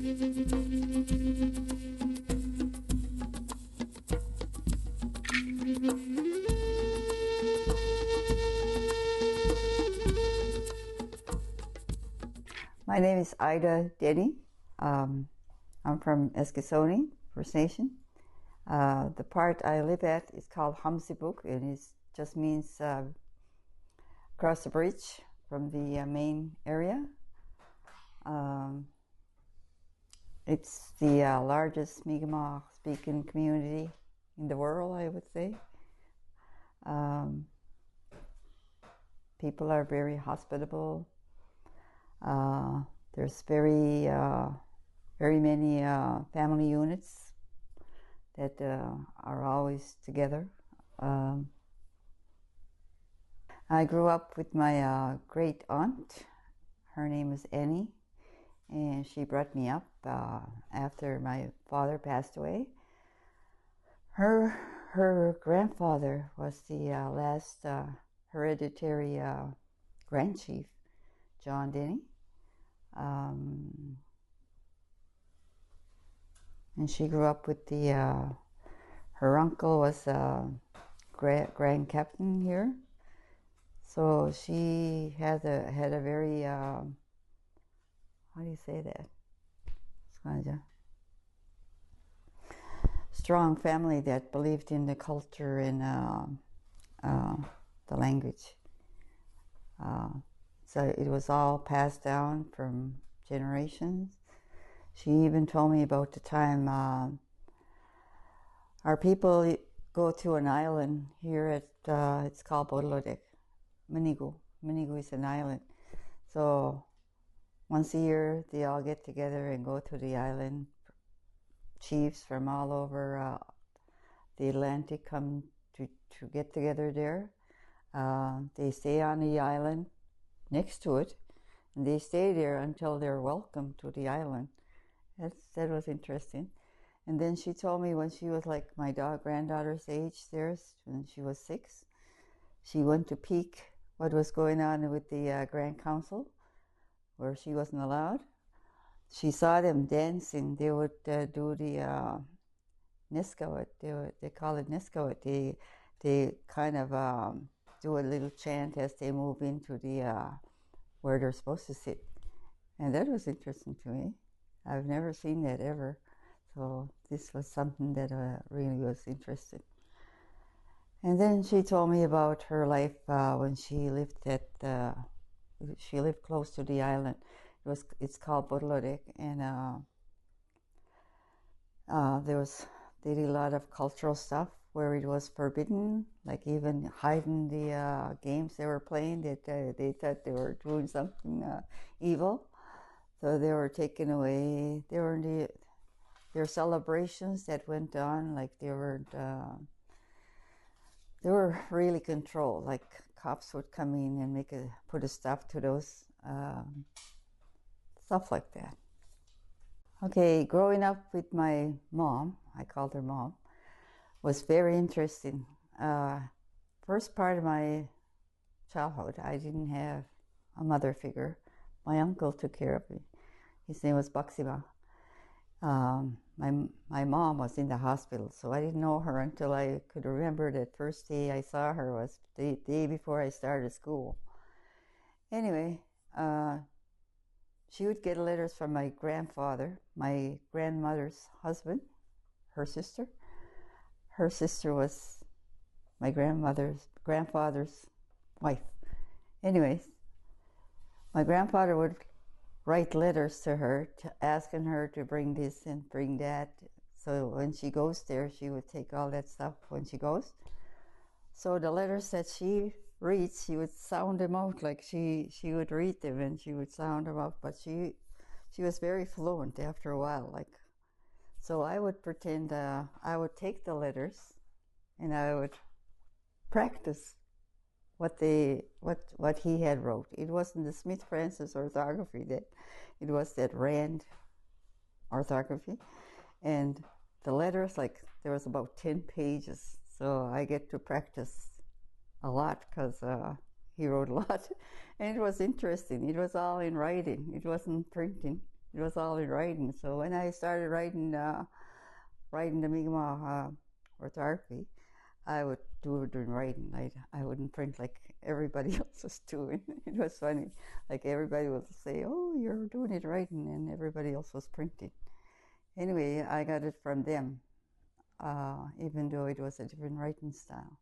My name is Denny. I'm from Eskasoni, First Nation. The part I live at is called Hamsibuk, and it just means across the bridge from the main area. It's the largest Mi'kmaq speaking community in the world, I would say. People are very hospitable. There's very many family units that are always together. I grew up with my great aunt. Her name is Denny, and she brought me up after my father passed away. Her grandfather was the last hereditary Grand Chief, John Denny. And she grew up with the her uncle was grand captain here, so she had a very how do you say that, strong family that believed in the culture and the language. So it was all passed down from generations. She even told me about the time our people go to an island here at, it's called Bodolodek, Manigu. Manigu is an island. So once a year they all get together and go to the island. Chiefs from all over the Atlantic come to get together there. They stay on the island next to it, and they stay there until they're welcome to the island. That was interesting. And then she told me when she was like my granddaughter's age there, when she was 6, she went to peek what was going on with the Grand Council, where she wasn't allowed. She saw them dancing. They would do the Niskawit. They call it Niskawit. They kind of do a little chant as they move into the where they're supposed to sit, and that was interesting to me. I've never seen that ever, so this was something that really was interesting. And then she told me about her life when she lived she lived close to the island. It's called Bodolodek, and they did a lot of cultural stuff where it was forbidden, like even hiding the games they were playing. That they thought they were doing something evil, so they were taken away. They were in their celebrations that went on, like they were really controlled. Like cops would come in and put a stop to those stuff like that. Okay, growing up with my mom, I called her mom, was very interesting. First part of my childhood, I didn't have a mother figure. My uncle took care of me. His name was Baksima. My mom was in the hospital, so I didn't know her until I could remember that first day I saw her was the day before I started school. Anyway, she would get letters from my grandfather, my grandmother's husband, her sister. Her sister was my grandfather's wife. Anyways, my grandfather would write letters to her asking her to bring this and bring that. So when she goes there, she would take all that stuff when she goes. So the letters that she reads, she would sound them out, like she would read them and she would sound them out. But she was very fluent after a while. Like, so I would pretend I would take the letters and I would practice what he had wrote. It wasn't the Smith Francis orthography, it was that Rand orthography, and the letters, like there was about 10 pages. So I get to practice a lot because he wrote a lot, and it was interesting. It was all in writing. It wasn't printing. It was all in writing. So when I started writing the Mi'kmaq orthography, I would do it in writing. I wouldn't print like everybody else was doing. It was funny. Like everybody would say, "Oh, you're doing it writing," and everybody else was printing. Anyway, I got it from them, even though it was a different writing style.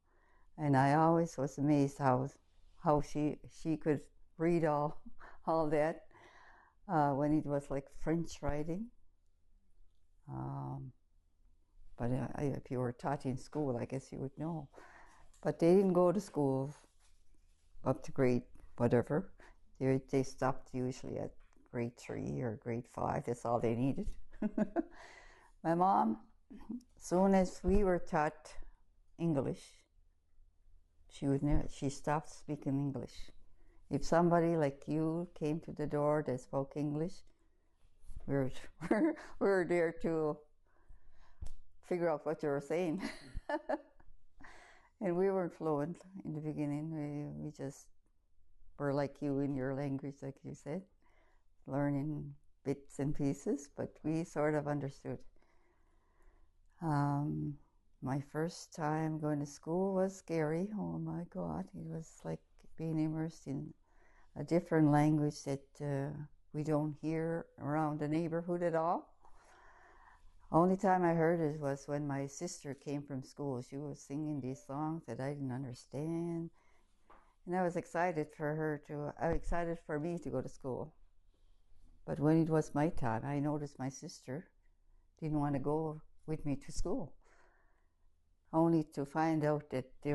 And I always was amazed how she could read all that when it was like French writing. Um, but if you were taught in school, I guess you would know. But they didn't go to school up to grade whatever. They stopped usually at grade 3 or grade 5. That's all they needed. My mom, soon as we were taught English, she stopped speaking English. If somebody like you came to the door that spoke English, we were, we were there to figure out what you were saying. And we weren't fluent in the beginning. We just were like you in your language, like you said, learning bits and pieces, but we sort of understood. My first time going to school was scary. Oh my God, it was like being immersed in a different language that we don't hear around the neighborhood at all. Only time I heard it was when my sister came from school. She was singing these songs that I didn't understand. And I was excited for me to go to school. But when it was my time, I noticed my sister didn't want to go with me to school, only to find out that they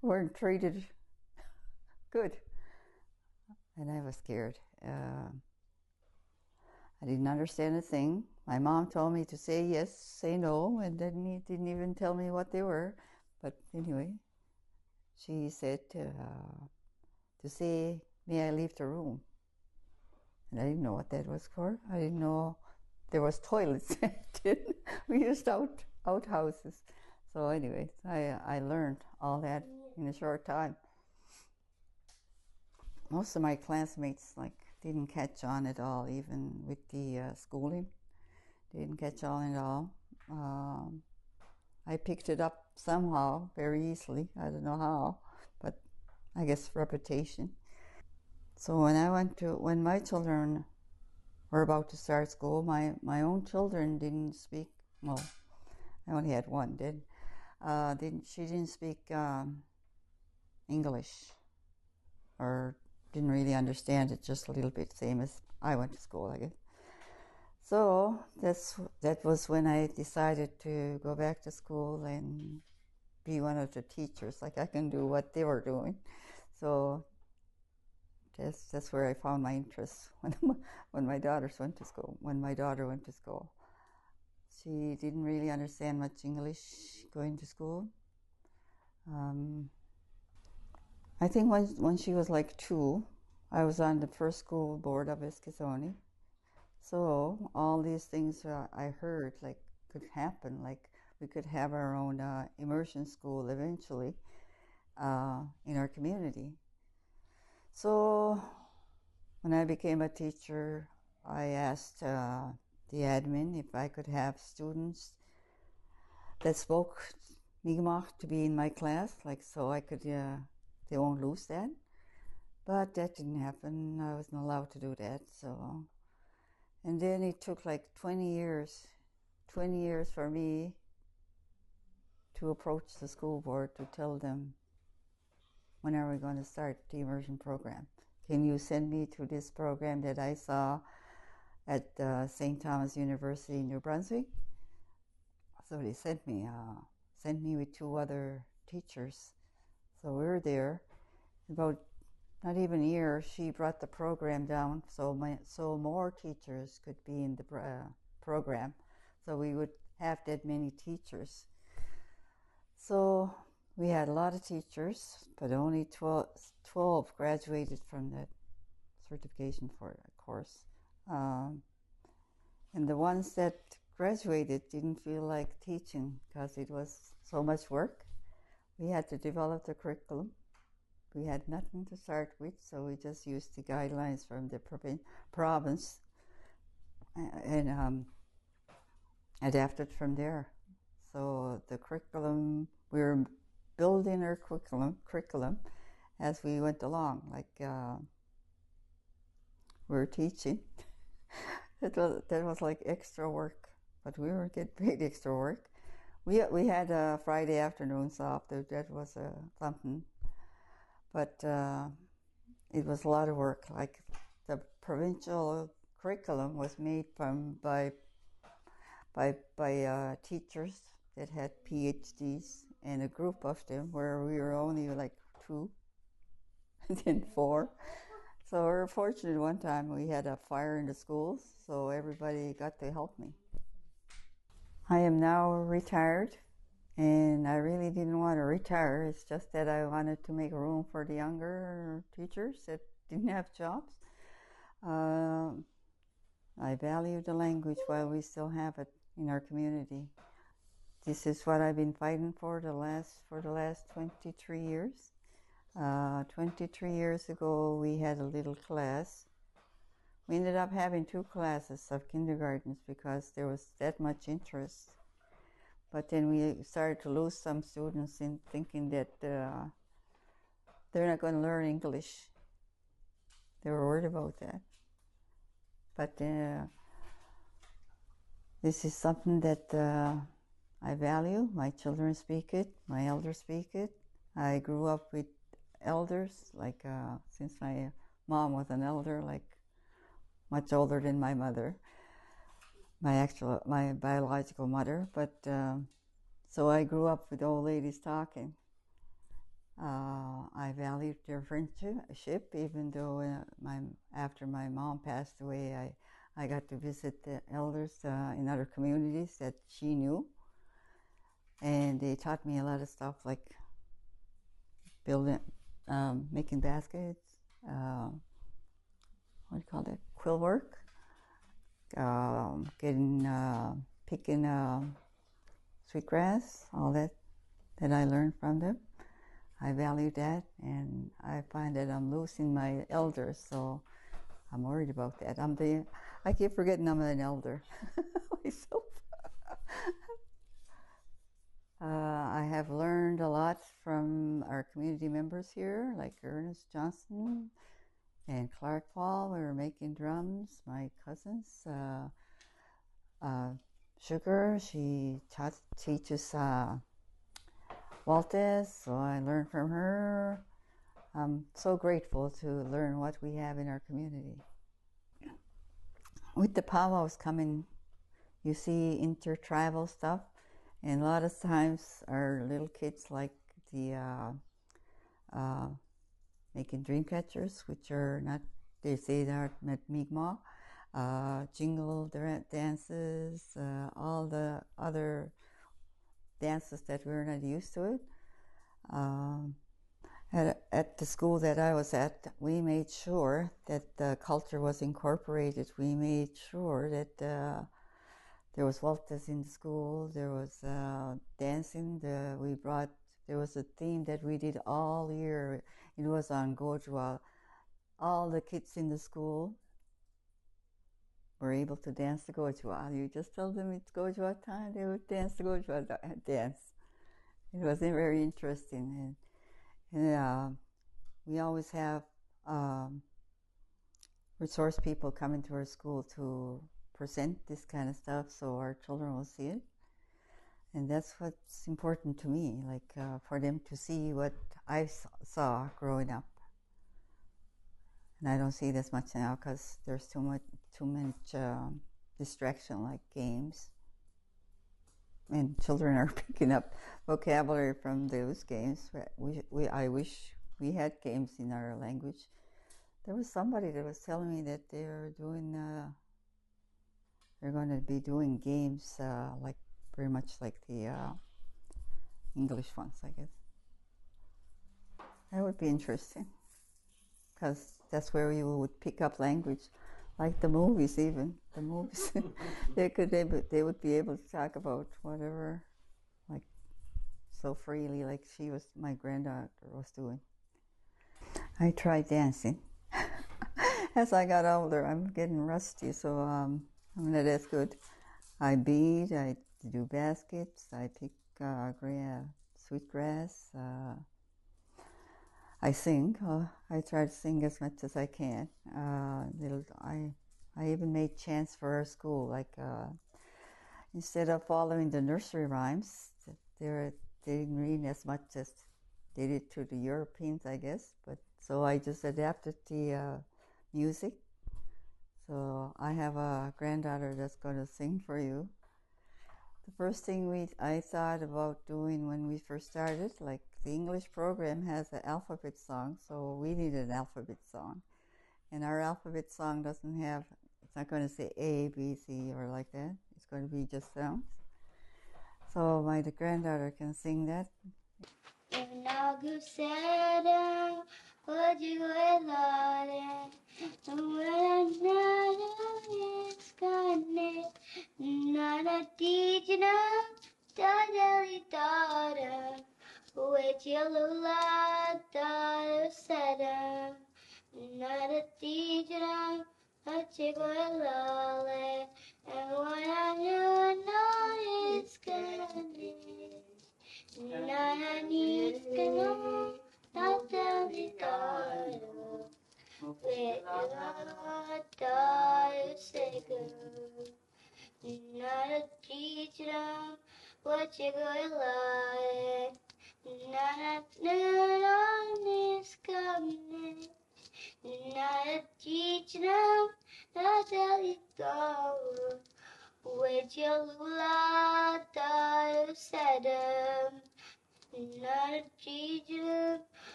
weren't treated good. And I was scared. I didn't understand a thing. My mom told me to say yes, say no, and then he didn't even tell me what they were. But anyway, she said to say, "May I leave the room?" And I didn't know what that was for. I didn't know there was toilets. We used outhouses. So anyway, I learned all that in a short time. Most of my classmates didn't catch on at all, even with the schooling. They didn't catch on at all. I picked it up somehow very easily. I don't know how, but I guess repetition. So when my children were about to start school, my own children didn't speak. Well, I only had one. She didn't speak English, or didn't really understand it, just a little bit, same as I went to school, I guess. So that was when I decided to go back to school and be one of the teachers. Like I can do what they were doing. So that's where I found my interest when my daughters went to school. When my daughter went to school, she didn't really understand much English going to school. I think when she was like 2, I was on the first school board of Eskisoni. So all these things I heard could happen. Like we could have our own immersion school eventually in our community. So when I became a teacher, I asked the admin if I could have students that spoke Mi'kmaq to be in my class, so I could, they won't lose that. But that didn't happen. I wasn't allowed to do that. So, and then it took 20 years for me to approach the school board to tell them, when are we going to start the immersion program? Can you send me to this program that I saw at St. Thomas University in New Brunswick? So they sent me with 2 other teachers. So we were there. About not even a year, she brought the program down so more teachers could be in the program. So we would have that many teachers. So we had a lot of teachers, but only 12 graduated from that certification for a course. And the ones that graduated didn't feel like teaching because it was so much work. We had to develop the curriculum. We had nothing to start with, so we just used the guidelines from the province. and adapted from there. So the curriculum, we were building our curriculum as we went along, like we were teaching. That was like extra work, but we were getting paid extra work. We had Friday afternoons off. That was something, but it was a lot of work. Like the provincial curriculum was made by teachers that had PhDs, and a group of them where we were only like two, and then four. So we were fortunate one time we had a fire in the schools, so everybody got to help me. I am now retired, and I really didn't want to retire. It's just that I wanted to make room for the younger teachers that didn't have jobs. I value the language while we still have it in our community. This is what I've been fighting for the last 23 years. 23 years ago, we had a little class. We ended up having 2 classes of kindergartens because there was that much interest. But then we started to lose some students in thinking that they're not going to learn English. They were worried about that. But this is something that I value. My children speak it. My elders speak it. I grew up with elders, like since my mom was an elder, like much older than my mother, my biological mother. But so I grew up with old ladies talking. I valued their friendship, even though after my mom passed away, I got to visit the elders in other communities that she knew, and they taught me a lot of stuff like building, making baskets, what do you call that? Quill work, picking sweetgrass, all that I learned from them. I value that, and I find that I'm losing my elders, so I'm worried about that. I keep forgetting I'm an elder myself. I have learned a lot from our community members here, like Ernest Johnson and Clark Paul. We were making drums. My cousins, Sugar, she teaches Waltez, so I learned from her. I'm so grateful to learn what we have in our community. With the powwows coming, you see intertribal stuff, and a lot of times our little kids like the making dream catchers, which are not, they say they're not Mi'kmaq, jingle dances, all the other dances that we're not used to it. At the school that I was at, we made sure that the culture was incorporated. We made sure that there was waltz in the school, there was dancing. There was a theme that we did all year. It was on Gojwa. All the kids in the school were able to dance the Gojwa. You just tell them it's Gojwa time, they would dance the Gojwa dance. It was very interesting. And we always have resource people coming to our school to present this kind of stuff so our children will see it. And that's what's important to me, like for them to see what I saw growing up. And I don't see this much now because there's too much distraction, like games. And children are picking up vocabulary from those games. I wish we had games in our language. There was somebody that was telling me that they're going to be doing games like very much like the English ones, I guess. That would be interesting because that's where you would pick up language, like the movies. Even the movies, they would be able to talk about whatever, like so freely, like my granddaughter was doing. I tried dancing. As I got older, I'm getting rusty, so I mean, that's good. I bead, I do baskets, I pick sweetgrass. I sing. I try to sing as much as I can. I even made chants for our school. Like instead of following the nursery rhymes, they didn't read as much as they did to the Europeans, I guess. But so I just adapted the music. So I have a granddaughter that's going to sing for you. The first thing I thought about doing when we first started, like the English program has an alphabet song, so we needed an alphabet song. And our alphabet song doesn't have, it's not going to say A, B, C, or like that. It's going to be just sounds. So my granddaughter can sing that.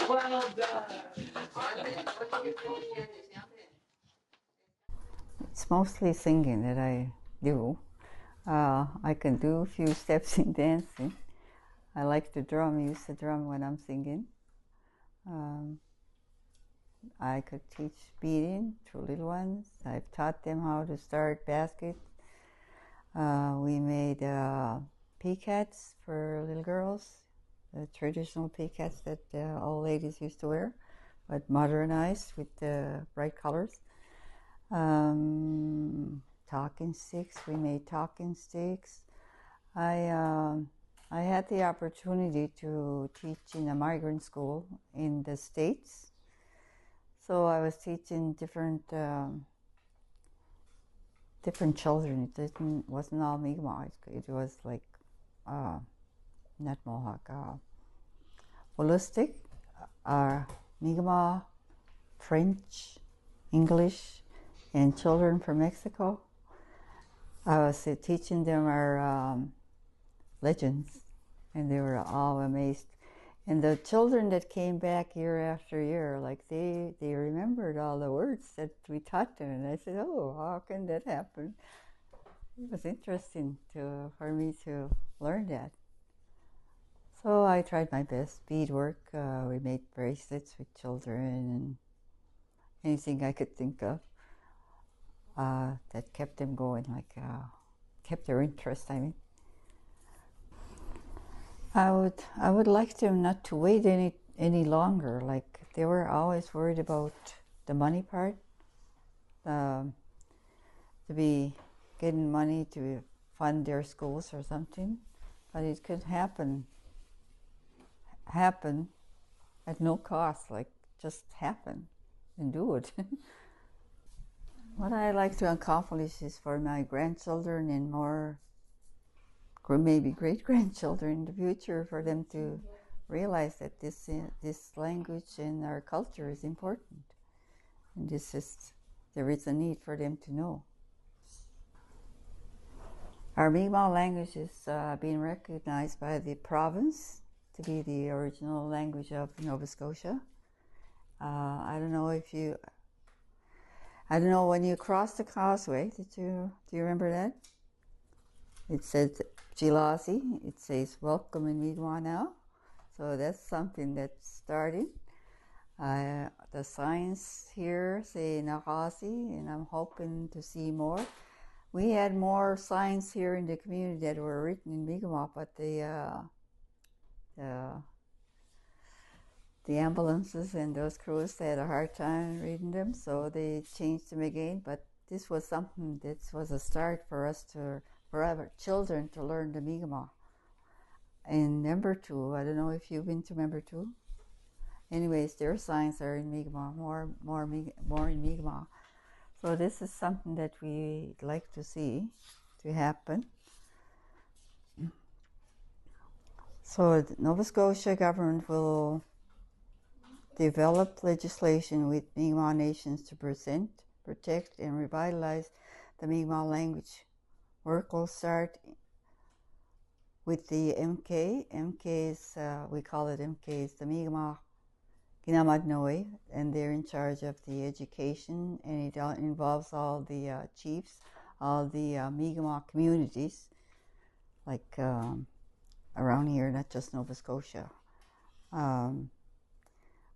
Well done. It's mostly singing that I do. I can do a few steps in dancing. I like to drum, use the drum when I'm singing. I could teach beading to little ones. I've taught them how to start baskets. We made peacats for little girls, the traditional peacats that old ladies used to wear, but modernized with bright colors. Talking sticks, we made talking sticks. I had the opportunity to teach in a migrant school in the States. So I was teaching different children. Wasn't all Mi'kmaq. It was like not Mohawk, holistic, Mi'kmaq, French, English, and children from Mexico. I was teaching them our legends, and they were all amazed. And the children that came back year after year, like they remembered all the words that we taught them. And I said, "Oh, how can that happen?" It was interesting for me to learn that. So I tried my best. Beadwork. We made bracelets with children and anything I could think of that kept them going, kept their interest. I mean. I would like them not to wait any longer. Like they were always worried about the money part, to be getting money to fund their schools or something, but it could happen at no cost. Like just happen and do it. What I like to accomplish is for my grandchildren and more, maybe great-grandchildren in the future, for them to realize that this language and our culture is important, and there is a need for them to know. Our Mi'kmaq language is being recognized by the province to be the original language of Nova Scotia. I don't know when you crossed the causeway. Do you remember that? It said Chilasi. It says welcome in Mi'kmaq now. So that's something that's starting. The signs here say Nakasi, and I'm hoping to see more. We had more signs here in the community that were written in Mi'kmaq, but the ambulances and those crews had a hard time reading them, so they changed them again. But this was something that was a start for us for our children to learn the Mi'kmaq. And number two, I don't know if you've been to number two. Anyways, their signs are in Mi'kmaq, more in Mi'kmaq. So this is something that we'd like to see to happen. So the Nova Scotia government will develop legislation with Mi'kmaq nations to present, protect, and revitalize the Mi'kmaq language. Work will start with the MK. MK is, we call it MK, is the Mi'kmaq Ginamadnoe, and they're in charge of the education, and it involves all the chiefs, all the Mi'kmaq communities, like around here, not just Nova Scotia.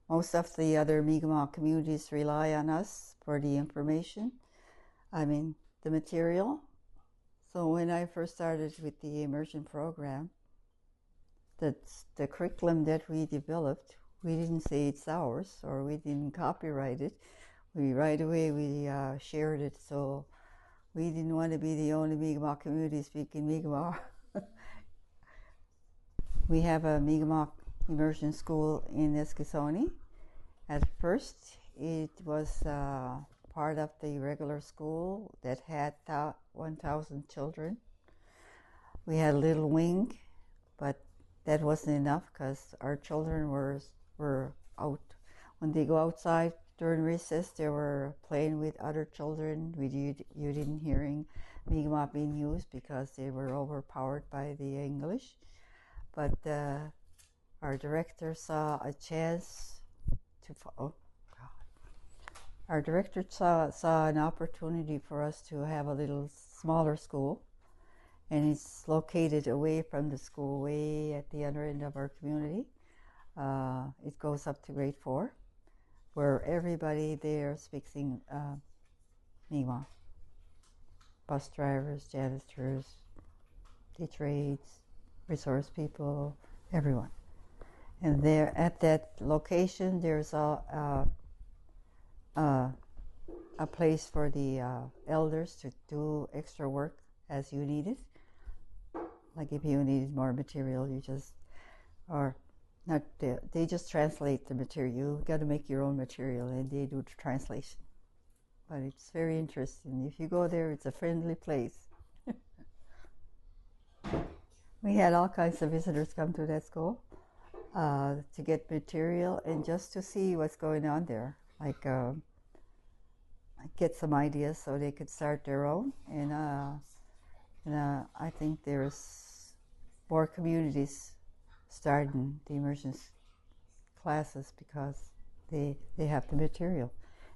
Most of the other Mi'kmaq communities rely on us for the information, the material. So when I first started with the immersion program, the curriculum that we developed, we didn't say it's ours, or we didn't copyright it. Right away we shared it, so we didn't want to be the only Mi'kmaq community speaking Mi'kmaq. We have a Mi'kmaq immersion school in Eskasoni. At first, it was part of the regular school that had 1,000 children. We had a little wing, but that wasn't enough because our children were out. When they go outside during recess, they were playing with other children. You didn't hearing Mi'kmaq being used because they were overpowered by the English. But our director saw a chance to. Our director saw an opportunity for us to have a little smaller school, and it's located away from the school, way at the other end of our community. It goes up to grade 4, where everybody there speaks Mi'kmaq. Bus drivers, janitors, the trades, resource people, everyone. And there at that location, there's a place for the elders to do extra work as you need it. Like if you needed more material, you just, or not, they just translate the material. You got to make your own material, and they do the translation. But it's very interesting. If you go there, it's a friendly place. We had all kinds of visitors come to that school to get material and just to see what's going on there. Like get some ideas so they could start their own. And I think there's more communities starting the immersion classes because they have the material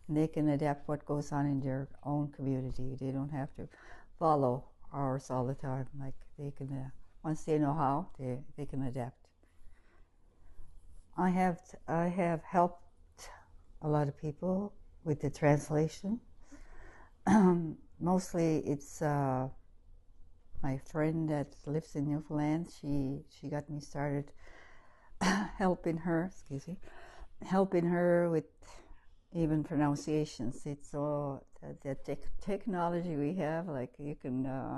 and they can adapt what goes on in their own community. They don't have to follow ours all the time. Like they can, once they know how, they can adapt. I have helped a lot of people with the translation. Mostly it's my friend that lives in Newfoundland. She got me started helping her with even pronunciations. It's all the technology we have. Like you can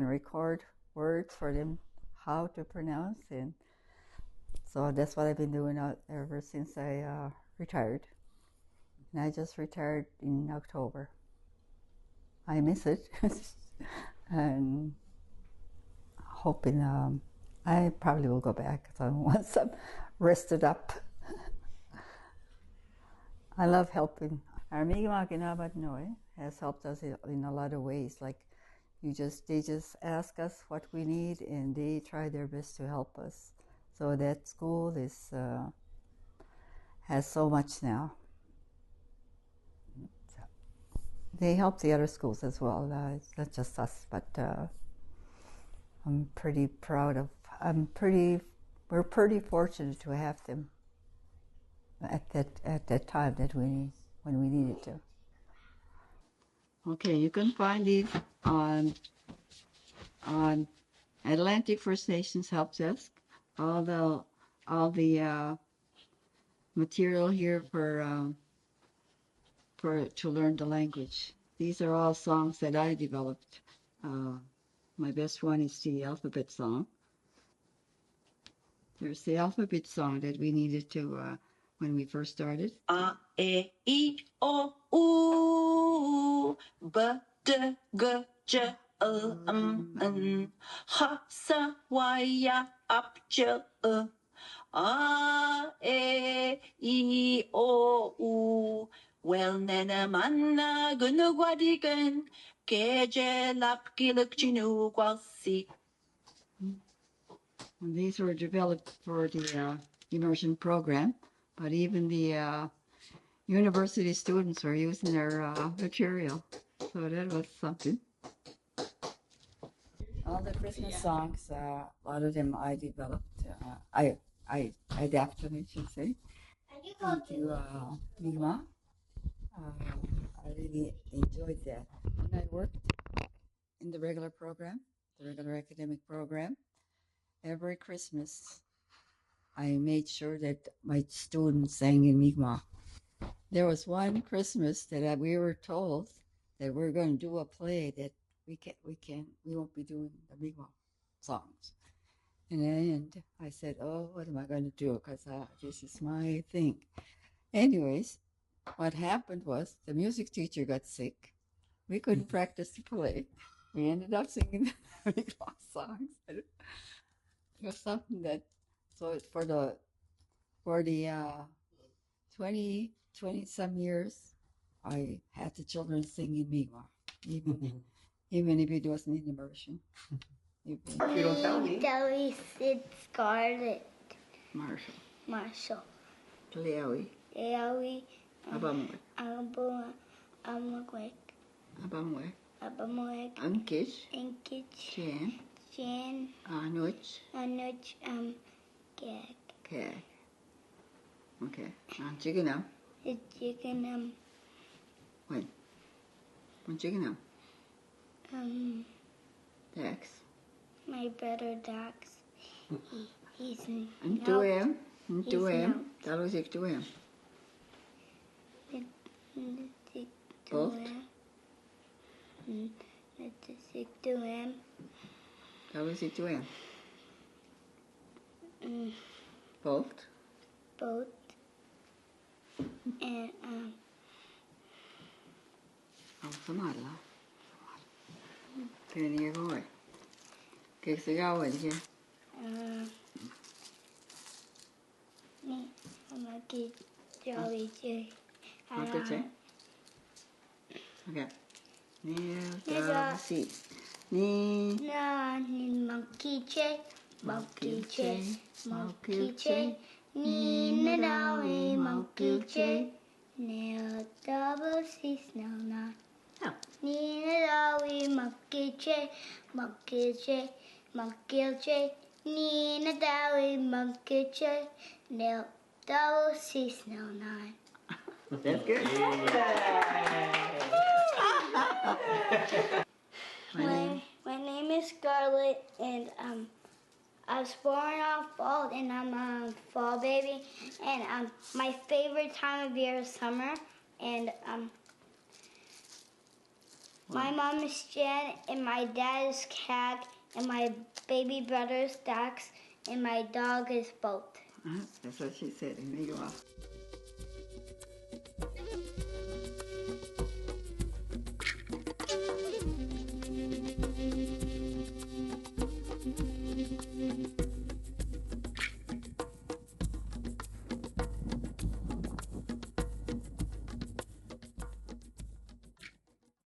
record words for them how to pronounce, and so that's what I've been doing ever since I retired. And I just retired in October. I miss it, and hoping I probably will go back once I'm rested up. I love helping. Our Mi'kmaq Ginamadnoe has helped us in a lot of ways. Like they just ask us what we need, and they try their best to help us. So that school has so much now. They help the other schools as well. It's not just us, but I'm pretty proud of. We're pretty fortunate to have them at that time when we needed to. Okay, you can find these on Atlantic First Nations Help Desk. All the material here for to learn the language. These are all songs that I developed. My best one is the alphabet song. There's the alphabet song that we needed to when we first started. A, E, I, O, U, B, D, G, J, L, M, N, H, S, Y, Ya, Up, J, A, E, I, O, U. Wel nene manna gunu gwadigan keje lap giluk chinu gwasi. These were developed for the immersion program, but even the university students were using their material, so that was something. All the Christmas songs, a lot of them I developed. I adapted, I should say, into Mi'kmaq. I really enjoyed that. When I worked in the regular program, the regular academic program, every Christmas I made sure that my students sang in Mi'kmaq. There was one Christmas that we were told that we're going to do a play that we won't be doing the Mi'kmaq songs. And I said, oh, what am I going to do? Because this is my thing. Anyways, what happened was the music teacher got sick. We couldn't practice the play. We ended up singing the Mi'kmaq songs. It was something that, so for the 20 some years, I had the children sing in Mi'kmaq, even if it wasn't in immersion. If you don't tell me. Delhi, Sid, Scarlet. Marshall. Leowie. Abamwe. Ankit. Jan. Anuch. Gag. Okay. Chiganam. When Chiganam. Dax. My brother Dax. He's And Duem. That ik Duem. Both. Dat ik Duem. Both. And Samara. Can you go away? Kijk ze gauw in hier. Nee, maak je Joey. Okay. Near see. Ni monkey che. Ni na dawi monkey che. Nail double C snow na. Ni na dawi monkey che. Ni na dawi monkey che. Nail double C snow nine. That's good. My name is Scarlett, and I was born on fall, and I'm a fall baby. And my favorite time of year is summer. And my mom is Jen, and my dad is Cat, and my baby brother is Dax, and my dog is Boat. That's what she said. And there you are.